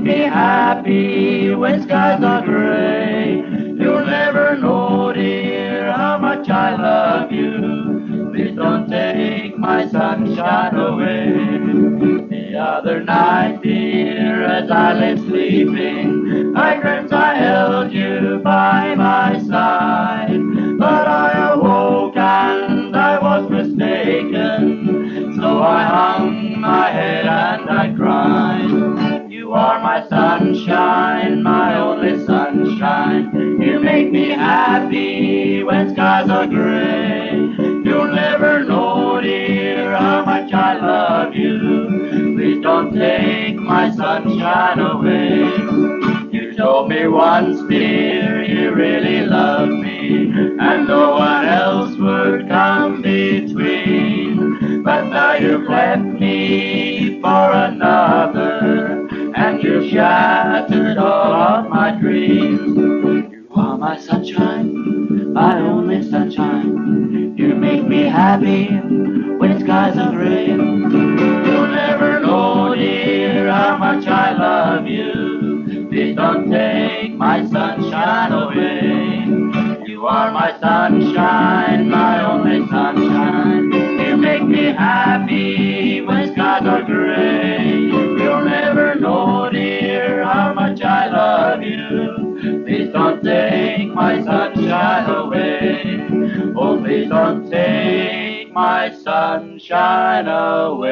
me happy when skies are gray. You'll never know, dear, how much I love you. Please don't take my sunshine away. The other night, dear, as I lay sleeping, I dreamt I held you by my side. But I awoke and I was mistaken, so I hung my head and I cried. You are my sunshine, my only sunshine. You make me happy when skies are gray. You'll never know, dear, how much I love you. Please don't take my sunshine away. You told me once, dear, you really loved me, and no one else would come between. But now you've left me for another, and you've shattered all of my dreams. You are my sunshine, my only sunshine. You make me happy when skies are gray. You'll never know, dear, how much I love you. Please don't take my sunshine away. You are my sunshine, my only sunshine. You make me happy when skies are gray. You'll never know, dear, how much I love you. Please don't take my sunshine away. Oh, please don't take my sunshine away.